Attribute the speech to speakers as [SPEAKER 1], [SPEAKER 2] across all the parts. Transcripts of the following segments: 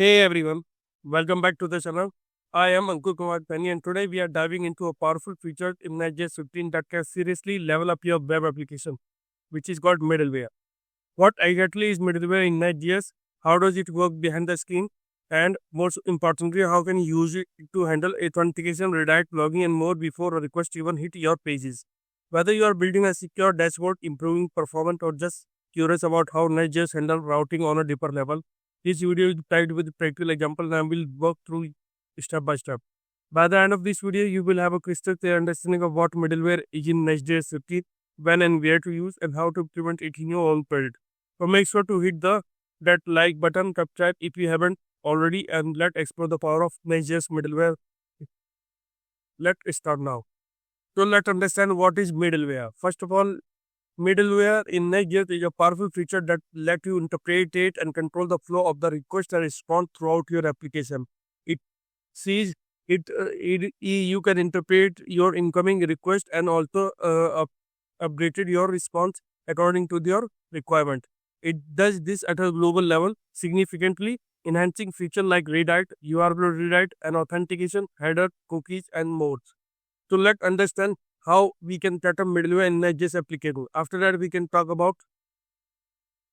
[SPEAKER 1] Hey everyone, welcome back to the channel. I am Ankur and today we are diving into a powerful feature in NextJs 15 that can seriously level up your web application, which is called middleware. What exactly is middleware in NextJs? How does it work behind the screen? And most importantly, how can you use it to handle authentication, redirect, logging, and more before a request even hit your pages? Whether you are building a secure dashboard, improving performance, or just curious about how NextJs handle routing on a deeper level, this video is tied with practical example and I will walk through step by step. By the end of this video, you will have a crystal clear understanding of what middleware is in Next.js 15, when and where to use, and how to implement it in your own project. So make sure to hit that like button, subscribe if you haven't already, and let's explore the power of Next.js middleware. Let's start now. So let's understand what is middleware. First of all, middleware in Next.js is a powerful feature that let you interpret and control the flow of the request and response throughout your application. It sees you can interpret your incoming request and also updated your response according to your requirement. It does this at a global level, significantly enhancing features like redirect, URL redirect, and authentication, header, cookies, and more. So let's understand how we can set up middleware in NextJS application. After that, we can talk about,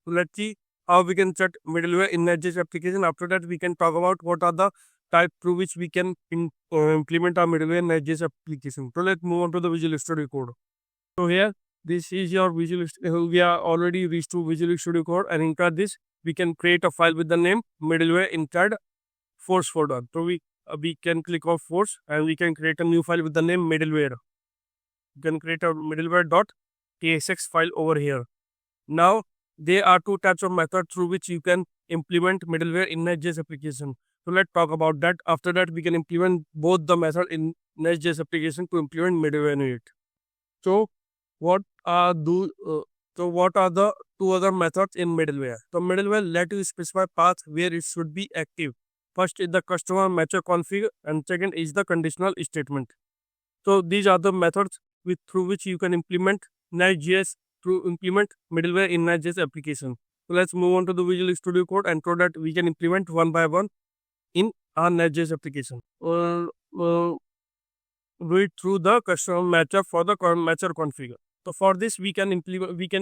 [SPEAKER 1] let's see how we can set middleware in NextJS application. After that, we can talk about what are the types through which we can implement our middleware in NextJS application. So let's move on to the Visual Studio Code. So here, this is your Visual Studio. We are already reached to Visual Studio Code, and inside this, we can create a file with the name middleware inside force folder. So we can click on force and we can create a new file with the name middleware. You can create a middleware.tsx file over here. Now, there are two types of methods through which you can implement middleware in NextJS application. So let's talk about that. After that, we can implement both the method in NextJS application to implement middleware in it. So what are the two other methods in middleware? So middleware let you specify path where it should be active. First is the customer matcher config, and second is the conditional statement. So these are the methods through which you can implement NextJS to implement middleware in NextJS application. So let's move on to the Visual Studio Code, and so that we can implement one by one in our NextJS application. Read through the customer matcher for the matcher config. So for this, we can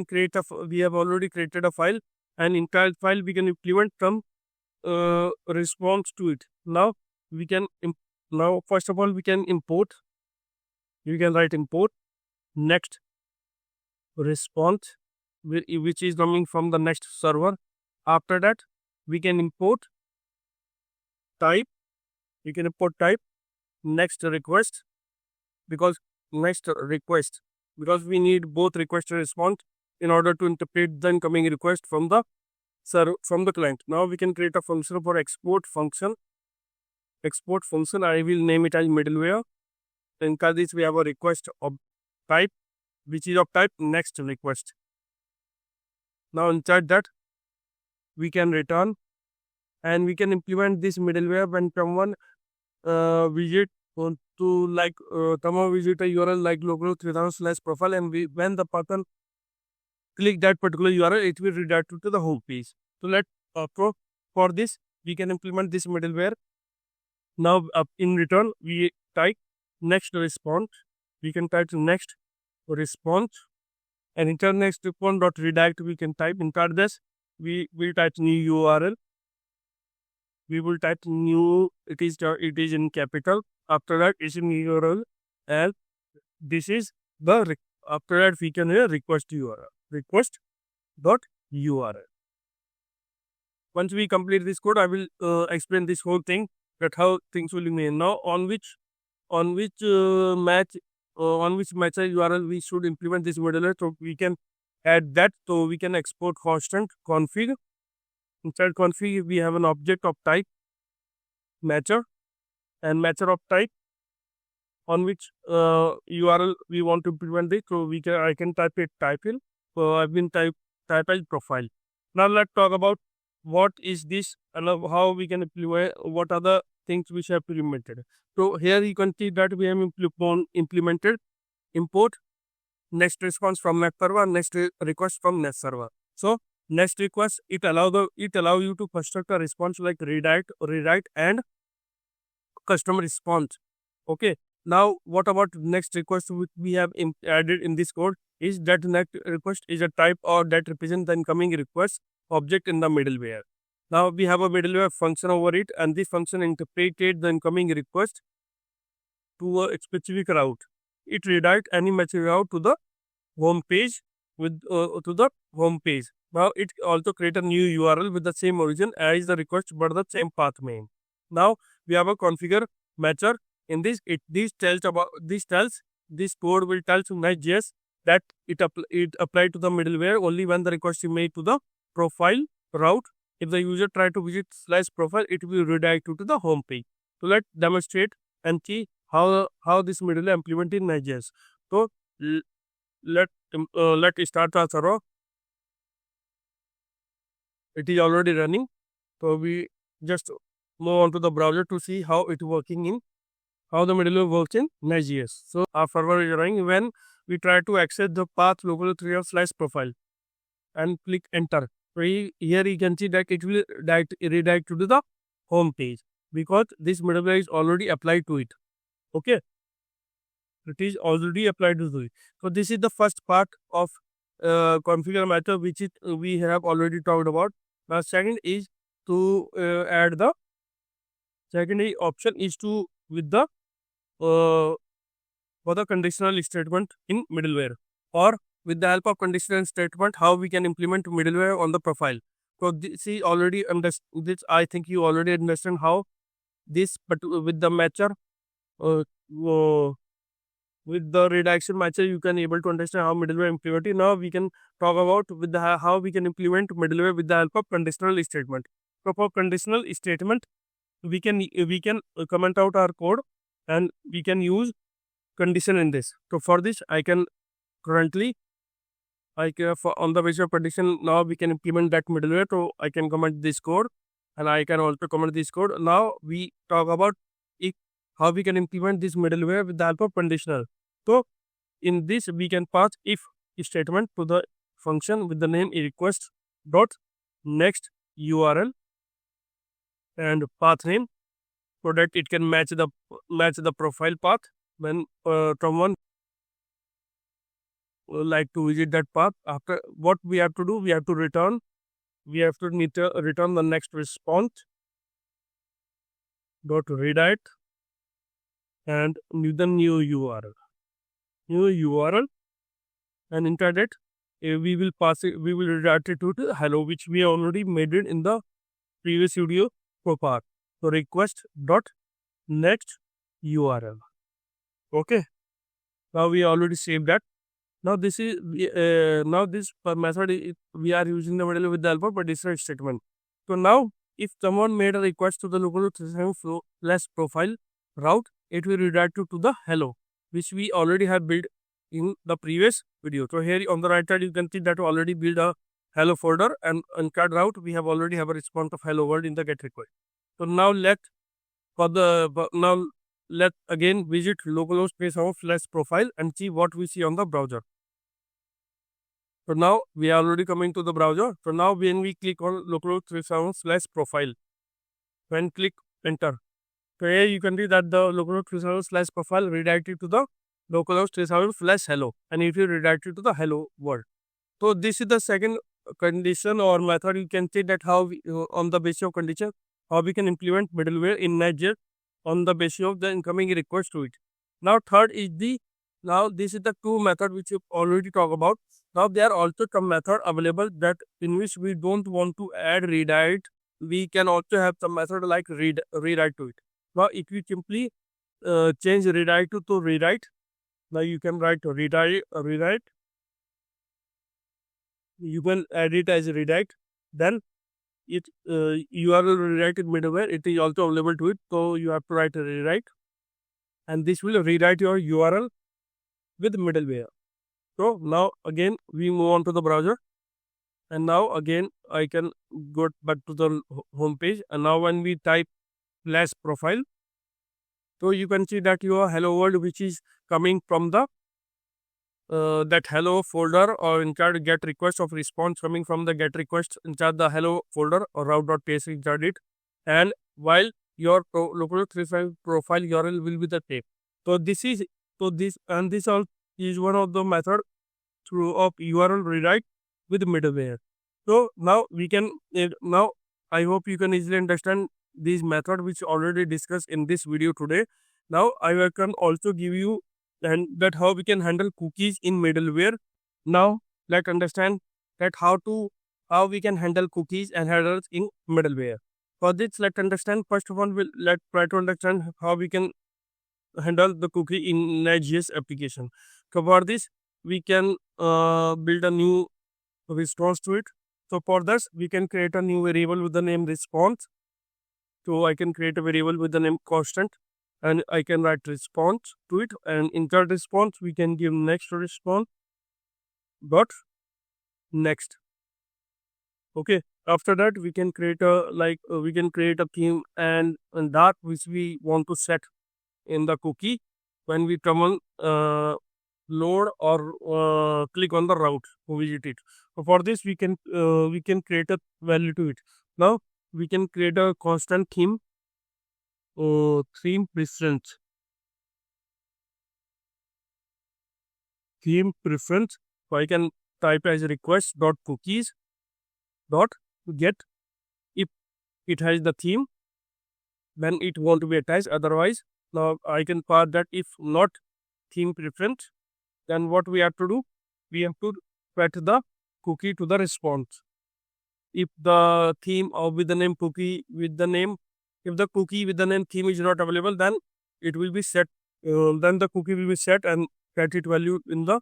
[SPEAKER 1] create we have already created a file, and in that file we can implement some response to it. Now we can first of all we can import. You can write import next response, which is coming from the next server. After that, we can import type. You can import type next request, because we need both request and response in order to interpret the incoming request from the client. Now we can create a function for export function. I will name it as middleware. In this, we have a request of type, which is of type next request. Now inside that, we can return, and we can implement this middleware when someone visit to like someone visit a URL like localhost/profile, and when the person click that particular URL, it will redirect to the home page. So let's for this, we can implement this middleware. Now in return, we type next response. We can type next response, and inside next response dot redirect we can type. Inside this, we will type new URL. We will type new. It is in capital. After that, it's in URL, and this is the after that we can request URL. Request dot URL. Once we complete this code, I will explain this whole thing, that how things will be made. Now on which matcher URL we should implement this middleware. So we can add that. So we can export constant config. Inside config, we have an object of type matcher, and matcher of type on which URL we want to implement it. So I can type it type in. So I've been type as profile. Now let's talk about what is this and how we can implement. What are the things which have implemented. So here you can see that we have implemented import next response from next server, next request from next server. So Next request, it allow you to construct a response like redirect, rewrite, and custom response. Okay. Now, what about next request which we have added in this code is that next request is a type or that represents the incoming request object in the middleware. Now we have a middleware function over it, and this function interpreted the incoming request to a specific route. It redirects any matching route to the home page to the home page. Now it also create a new URL with the same origin as the request but the same path name. Now we have a configure matcher. In this, this code will tell to Next.js that it apply to the middleware only when the request is made to the profile route. If the user try to visit /profile, it will redirect to the home page. So let's demonstrate and see how this middleware implement in Next.js. So let start our server. It is already running. So we just move on to the browser to see how it working in how the middleware works in Next.js. So our server is running when we try to access the path locally of /profile and click enter. So here you can see that it will redirect to the home page because this middleware is already applied to it. Okay. It is already applied to it. So this is the first part of configure method which we have already talked about. Now second is to add the second option is to with the for the conditional statement in middleware, or with the help of conditional statement how we can implement middleware on the profile. So this is already this I think you already understand how this, but with the matcher with the redirection matcher you can able to understand how middleware implemented. Now we can talk about with the how we can implement middleware with the help of conditional statement. So for conditional statement we can comment out our code and we can use condition in this. So for this I can currently on the basis of condition now we can implement that middleware. So I can comment this code and I can also comment this code. Now we talk about how we can implement this middleware with the help of conditional. So in this we can pass if statement to the function with the name request dot next URL and path name, so that it can match the profile path when someone like to visit that path. After what we have to do, we have to return the next response dot redirect and the new URL and inside it we will redirect it to the hello, which we already made it in the previous video for part. So request dot next URL. Okay. Now we already saved that. Now this is now this method we are using the middle with the help of conditional statement. So now if someone made a request to the local /profile route, it will redirect you to the hello, which we already have built in the previous video. So here on the right side you can see that we already build a hello folder, and on card route we have already have a response of hello world in the get request. So now let again visit localhost /profile and see what we see on the browser. So now we are already coming to the browser. So now when we click on localhost /profile, when click enter, so here you can see that the localhost /profile redirected to the localhost /hello, and it will redirect it to the hello world. So this is the second condition or method. You can see that how we, on the basis of condition, how we can implement middleware in Next.js on the basis of the incoming request to it. Now third is this is the two method which you already talked about. Now there are also some method available that in which we don't want to add redirect. We can also have some method like rewrite to it. Now if you simply change redirect to rewrite, now you can write rewrite. You can add it as a redirect. Then it URL rewrite in middleware. It is also available to it. So you have to write a rewrite, and this will rewrite your URL with middleware. So now again we move on to the browser, and now again I can go back to the home page, and now when we type /profile, so you can see that your hello world which is coming from the that hello folder or inside get request of response coming from the get request inside the hello folder or route.ts inside it, and while your local 365 profile URL will be the same. So this is this all is one of the method through of URL rewrite with middleware. So now we can now I hope you can easily understand this method which already discussed in this video today. Now I can also give you and that how we can handle cookies in middleware. Now let's understand that how we can handle cookies and headers in middleware. For this, let's understand first of all let's try to understand how we can handle the cookie in NextJS application. So for this, we can build a new response to it. So for this, we can create a new variable with the name response. So I can create a variable with the name constant, and I can write response to it. And inside response, we can give next response dot next. Okay. After that, we can create a theme and that which we want to set in the cookie when we come on load or click on the route to visit it. So for this, we can create a value to it. Now we can create a constant theme preference. Theme preference. So I can type as request dot cookies dot get if it has the theme, then it won't be attached. Otherwise, now I can pass that if not theme preference, then what we have to do? We have to set the cookie to the response. If the theme or with the name cookie with the name, if the cookie with the name theme is not available, then it will be set. Then the cookie will be set and set it value in the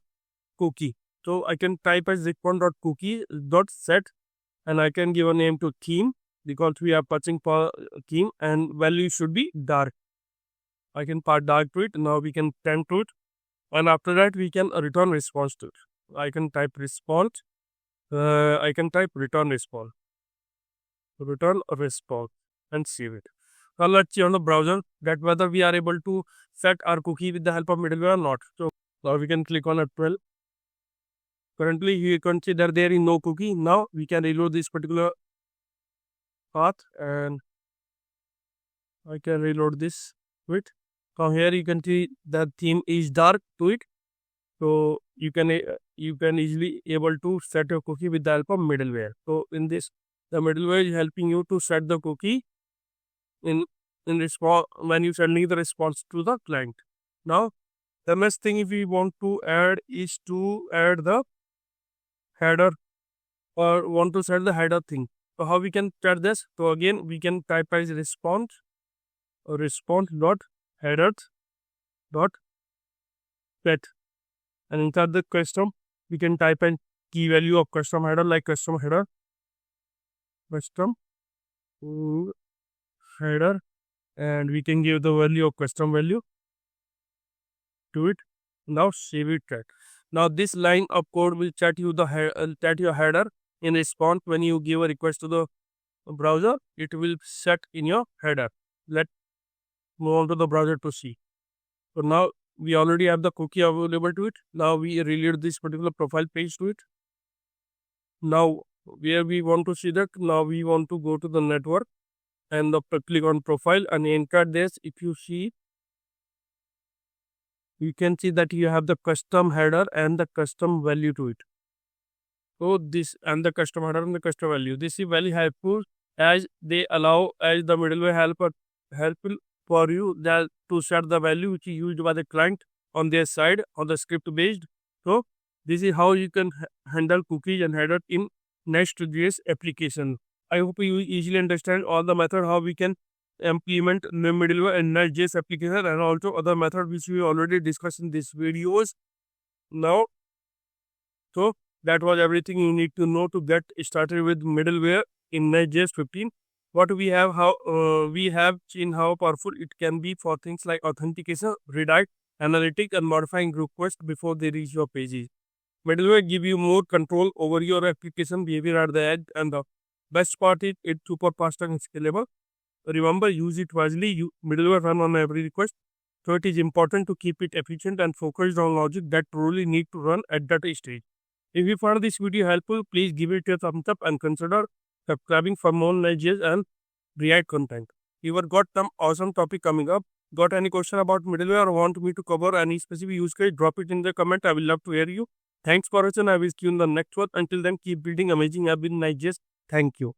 [SPEAKER 1] cookie. So I can type as response.cookie dot set, and I can give a name to theme because we are patching for theme, and value should be dark. I can pass dark to it. Now we can send to it, and after that we can return response to it. I can type response. I can type return response, and save it. Now let's see on the browser that whether we are able to set our cookie with the help of middleware or not. So now we can click on F12. Currently you can see that there is no cookie. Now we can reload this particular path, and I can reload this with. Now here you can see that theme is dark to it. So you can easily able to set your cookie with the help of middleware. So in this, the middleware is helping you to set the cookie in response when you sending the response to the client. Now the next thing if we want to add is to add the header or want to set the header thing. So how we can set this? So again we can type as response dot headers dot set, and inside the custom we can type in key value of custom header like custom header and we can give the value of custom value to it. Now save it. Now this line of code will set you set your header in response when you give a request to the browser. It will set in your header. Let's move on to the browser to see. So now we already have the cookie available to it. Now we reload this particular profile page to it. Now where we want to see that, now we want to go to the network and click on profile and enter this. If you see, you can see that you have the custom header and the custom value to it. So this and the custom header and the custom value. This is very helpful as they allow as the middleware helpful for you that to set the value which is used by the client on their side on the script based. So this is how you can handle cookies and header in Next.js application. I hope you easily understand all the method how we can implement the middleware and Next.js application and also other method which we already discussed in these videos. Now, so that was everything you need to know to get started with middleware in Next.js 15. What we have, we have seen how powerful it can be for things like authentication, redirect, analytics, and modifying requests before they reach your pages. Middleware give you more control over your application behavior at the edge, and the best part is it's super fast and scalable. Remember, use it wisely. Middleware run on every request, So it is important to keep it efficient and focused on logic that truly need to run at that stage. If you found this video helpful, please give it a thumbs up and consider subscribing for more Next.js and React content. You got some awesome topic coming up. Got any question about middleware or want me to cover any specific use case? Drop it in the comment. I will love to hear you. Thanks for watching. I will see you in the next one. Until then, keep building amazing app in Next.js. Thank you.